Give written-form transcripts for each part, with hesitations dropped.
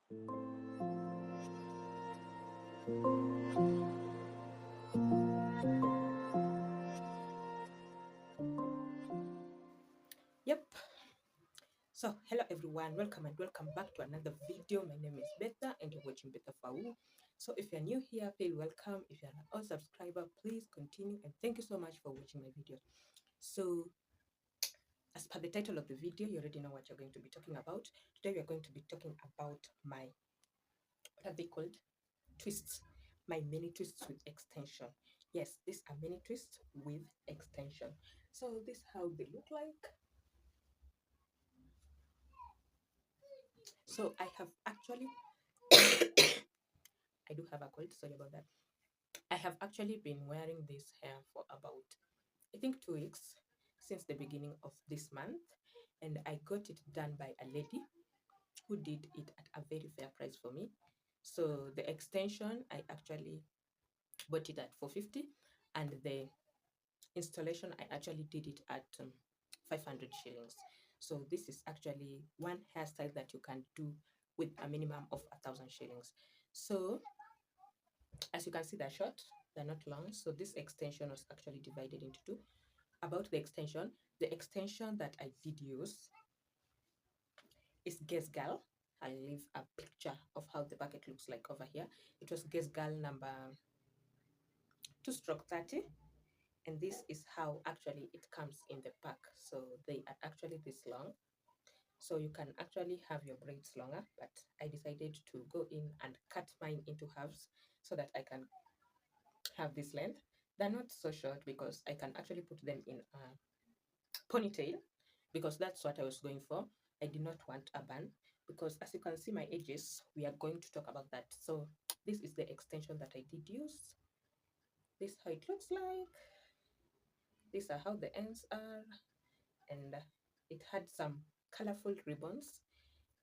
Yep. So, hello everyone, welcome and welcome back to another video. My name is Beta and you're watching Beta Fau. So, if you're new here, feel welcome. If you're an old subscriber, please continue and thank you so much for watching my videos. So, as per the title of the video, you already know what you're going to be talking about. Today, we are going to be talking about what are they called? Twists. My mini twists with extension. Yes, these are mini twists with extension. So, this is how they look like. So, I have actually I do have a cold, sorry about that. I have actually been wearing this hair for about, I think, 2 weeks since the beginning of this month, and I got it done by a lady who did it at a very fair price for me. So the extension, I actually bought it at 450, and the installation, I actually did it at 500 shillings. So this is actually one hairstyle that you can do with a minimum of 1,000 shillings. So as you can see, they're short, they're not long. So this extension was actually divided into two. About the extension that I did use is Guess Girl. I'll leave a picture of how the bucket looks like over here. It was Guess Girl number 2/30, and this is how actually it comes in the pack. So they are actually this long. So you can actually have your braids longer, but I decided to go in and cut mine into halves so that I can have this length. They're not so short because I can actually put them in a ponytail because that's what I was going for. I did not want a bun because as you can see my edges, we are going to talk about that. So this is the extension that I did use. This is how it looks like. These are how the ends are, and it had some colorful ribbons.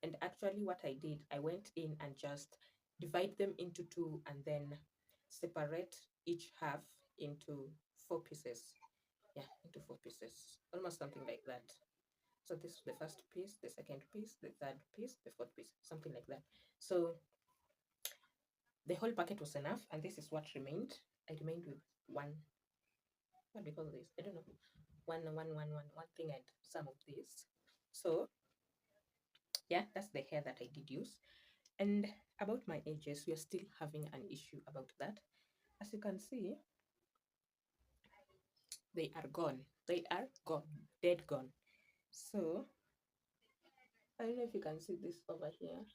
And actually what I did, I went in and just divide them into two and then separate each half into 4 pieces. Yeah, into 4 pieces, almost something like that. So this is the first piece, the second piece, the third piece, the fourth piece, something like that. So the whole packet was enough, and this is what remained. I remained with one, what do you call this? I don't know. One thing and some of this. So yeah, that's the hair that I did use. And about my edges, we are still having an issue about that. As you can see, they are gone. They are gone, dead gone. So I don't know if you can see this over here.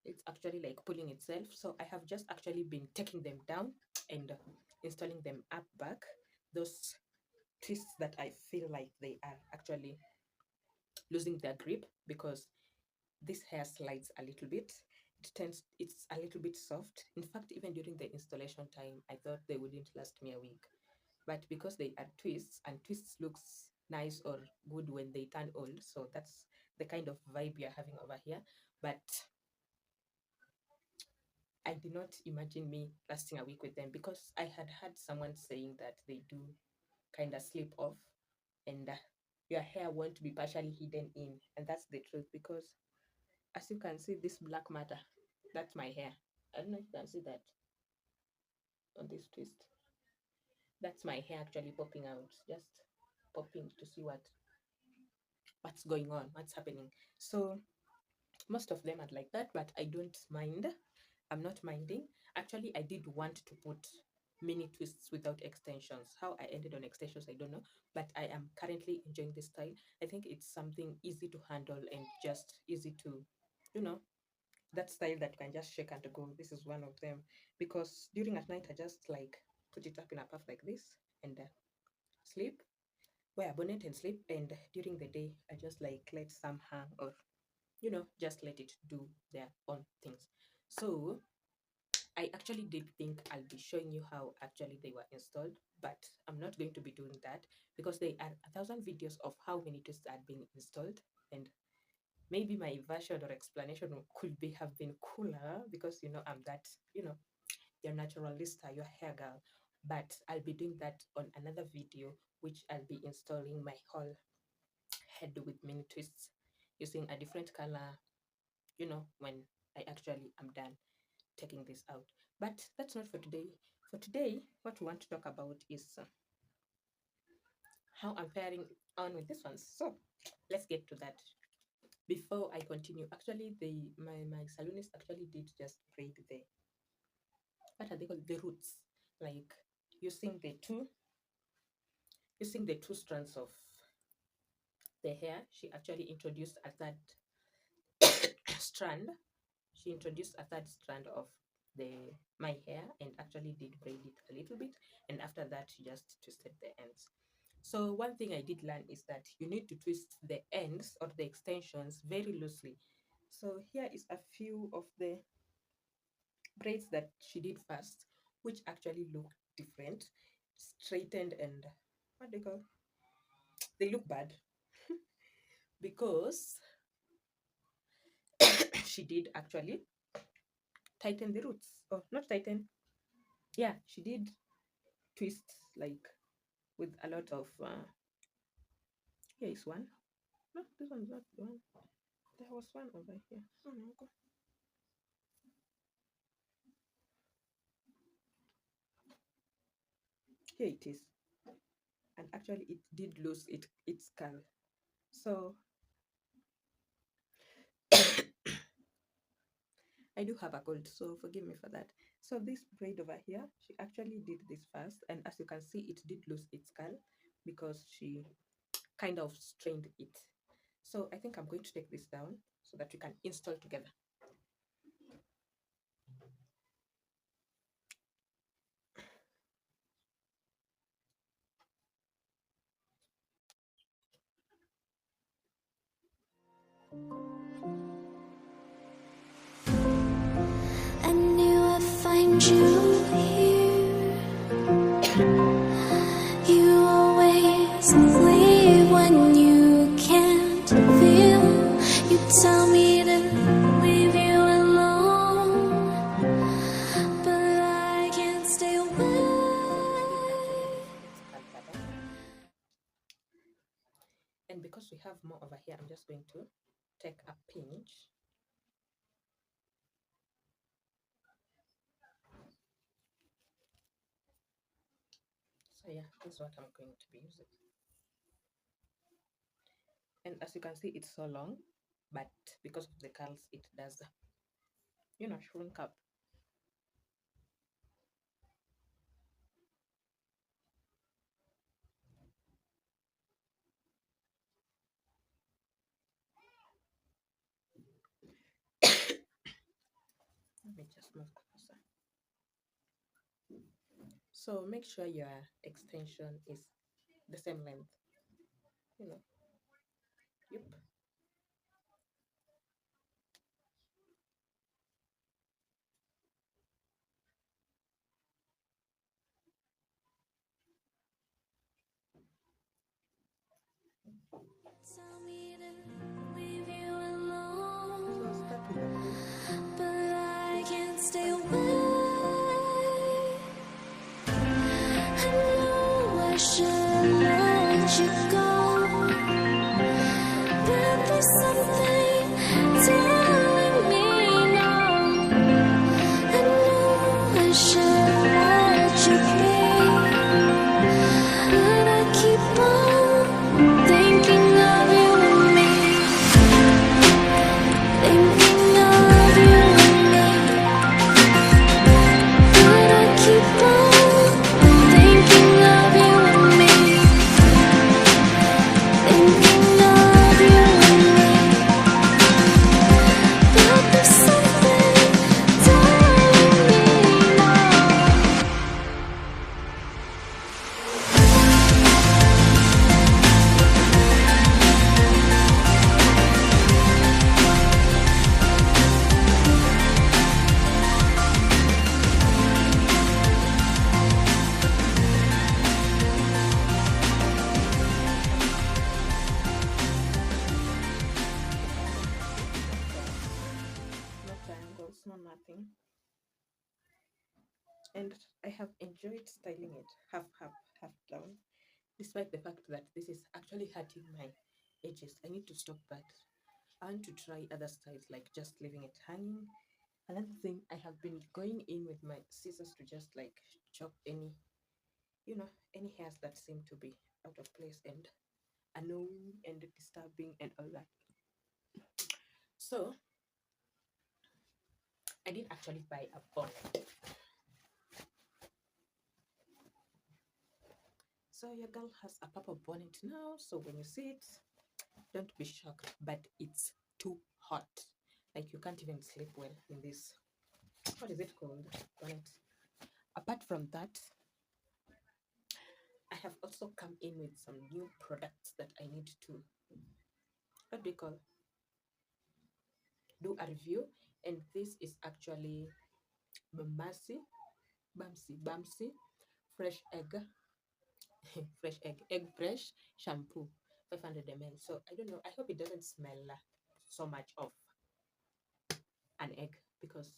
It's actually like pulling itself. So I have just actually been taking them down and installing them up back. Those twists that I feel like they are actually losing their grip because this hair slides a little bit. It's a little bit soft. In fact, even during the installation time, I thought they wouldn't last me a week. But because they are twists, and twists looks nice or good when they turn old, so that's the kind of vibe you're having over here. But I did not imagine me lasting a week with them because I had heard someone saying that they do kind of slip off and your hair won't be partially hidden in. And that's the truth because as you can see, this black matter, that's my hair. I don't know if you can see that on this twist. That's my hair actually popping out, just popping to see what's going on, what's happening. So most of them are like that, but I don't mind. I'm not minding. Actually, I did want to put mini twists without extensions. How I ended on extensions, I don't know, but I am currently enjoying this style. I think it's something easy to handle and just easy to, you know, that style that you can just shake and go. This is one of them because during at night I just like put it up in a puff like this and sleep, wear a bonnet and sleep. And during the day, I just like let some hang or just let it do their own things. So I actually did think I'll be showing you how actually they were installed, but I'm not going to be doing that because there are 1,000 videos of how many twists are being installed, and maybe my version or explanation could be have been cooler because I'm that your naturalista, your hair girl. But I'll be doing that on another video, which I'll be installing my whole head with mini twists using a different color when I actually am done taking this out. But that's not for today. For today, what we want to talk about is how I'm faring on with this one. So let's get to that. Before I continue, actually, my salonist actually did just braid the, what are they called, the roots, like using the two strands of the hair. She actually introduced a third strand. She introduced a third strand of the my hair and actually did braid it a little bit. And after that, she just twisted the ends. So one thing I did learn is that you need to twist the ends or the extensions very loosely. So here is a few of the braids that she did first, which actually look different, straightened, and what do you call? They look bad because she did actually tighten the roots. Oh, not tighten. Yeah, she did twist like with a lot of. Here is one. No, this one's not the one. There was one over here. Oh no, go. Here it is. And actually, it did lose its curl. So I do have a cold, so forgive me for that. So this braid over here, she actually did this first, and as you can see, it did lose its curl because she kind of strained it. So I think I'm going to take this down so that we can install together. I knew I'd find you here. You always leave when you can't feel. You tell me to leave you alone, but I can't stay away. And because we have more over here, I'm just going to take a pinch. So yeah, this is what I'm going to be using. And as you can see, it's so long, but because of the curls, it does, shrink up. Let me just move closer. So make sure your extension is the same length. Yep. Tell me to leave you alone, So start with a pinch. but I can't stay away. I know I should let you go, but there's something telling me no. I know I should let you be, but I keep on thinking of you and me, thinking of you and me, but I keep on thinking of you and me, thinking of you and me, but there's something telling me no. No triangles, no nothing. And I have enjoyed styling it half down, despite the fact that this is actually hurting my edges. I need to stop that. I want to try other styles like just leaving it hanging. Another thing, I have been going in with my scissors to just like chop any, any hairs that seem to be out of place and annoying and disturbing and all that. So I did actually buy a bonnet. So your girl has a purple bonnet now. So when you see it, don't be shocked, but it's too hot. Like you can't even sleep well in this. What is it called? Bonnet. Apart from that, I have also come in with some new products that I need to, what do you call, do a review. And this is actually Bamasi, Bamsi, fresh egg, egg fresh shampoo, 500 ml. So I don't know. I hope it doesn't smell so much of an egg because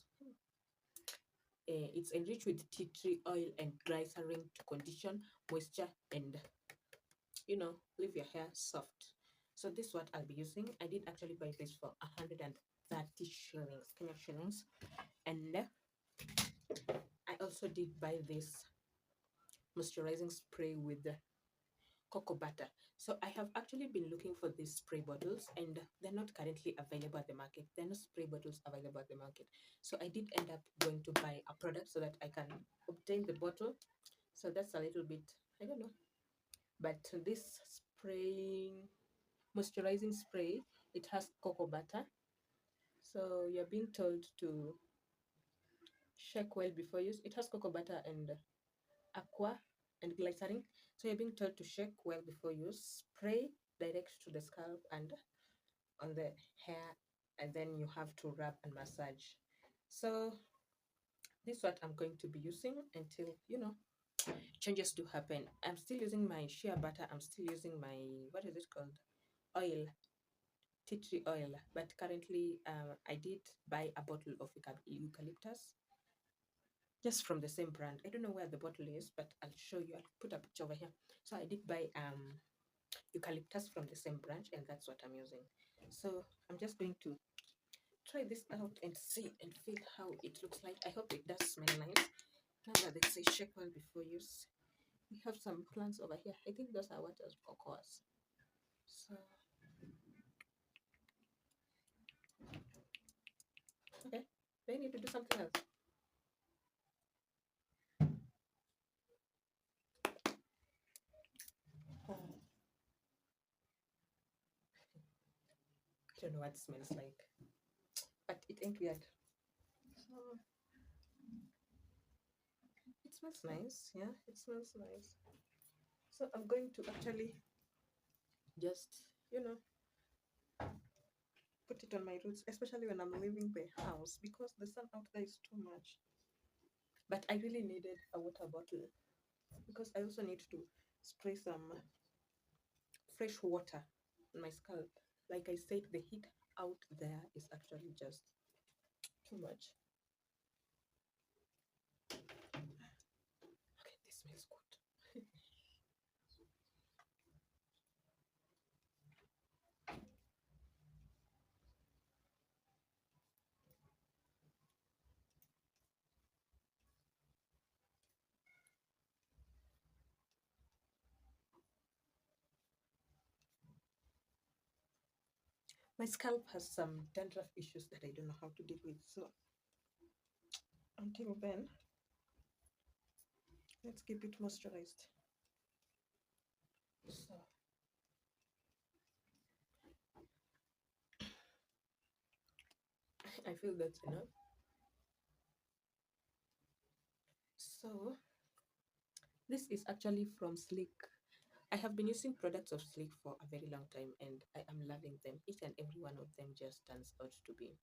it's enriched with tea tree oil and glycerin to condition moisture and leave your hair soft. So this is what I'll be using. I did actually buy this for 130 shillings, Kenya shillings, and I also did buy this moisturizing spray with cocoa butter. So I have actually been looking for these spray bottles and they're not currently available at the market. There are no spray bottles available at the market. So I did end up going to buy a product so that I can obtain the bottle. So that's a little bit, I don't know. But this moisturizing spray, it has cocoa butter. So you're being told to shake well before use. It has cocoa butter and aqua and glycerin. So you're being told to shake well before use. Spray direct to the scalp and on the hair, and then you have to rub and massage. So this is what I'm going to be using until changes do happen. I'm still using my shea butter. I'm still using my, what is it called, oil, tea tree oil. But currently, I did buy a bottle of eucalyptus, just from the same brand. I don't know where the bottle is, but I'll show you. I'll put a picture over here. So I did buy eucalyptus from the same branch, and that's what I'm using. So I'm just going to try this out and see and feel how it looks like. I hope it does smell nice. Now that they say shake well before use, we have some plants over here. I think those are what as cocoas. So okay, do I need to do something else? Oh, I don't know what it smells like, but it ain't weird. So it smells nice. Yeah, it smells nice. So I'm going to actually just put it on my roots, especially when I'm leaving the house because the sun out there is too much. But I really needed a water bottle because I also need to spray some fresh water on my scalp. Like I said, the heat out there is actually just too much. Okay, this smells good. My scalp has some dandruff issues that I don't know how to deal with. So until then, let's keep it moisturized. So I feel that's enough. So this is actually from Sleek. I have been using products of Sleek for a very long time and I am loving them. Each and every one of them just turns out to be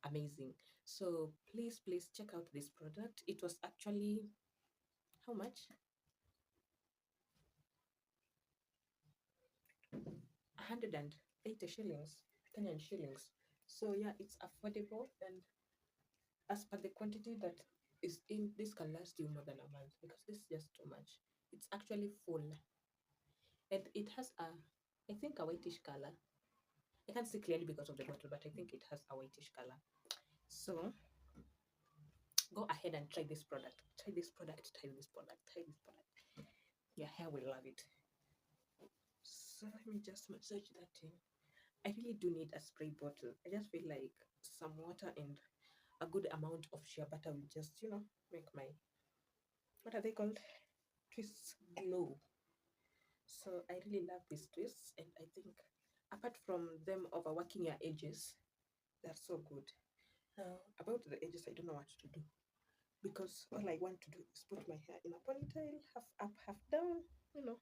amazing. So please check out this product. It was actually how much? 180 shillings, Kenyan shillings. So yeah, it's affordable and as per the quantity that is in, this can last you more than a month because this is just too much. It's actually full and it has a, I think, a whitish color. I can't see clearly because of the bottle, but I think it has a whitish color. So go ahead and try this product. Try this product. Try this product. Try this product. Your hair will love it. So let me just massage that in. I really do need a spray bottle. I just feel like some water and a good amount of shea butter will just, make my, what are they called? Twists glow. So I really love these twists, and I think apart from them overworking your edges, they're so good. Now, about the edges, I don't know what to do because all I want to do is put my hair in a ponytail, half up, half down, you know.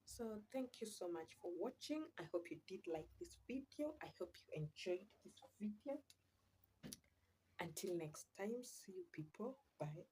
So thank you so much for watching. I hope you did like this video. I hope you enjoyed this video. Until next time, see you people. Bye.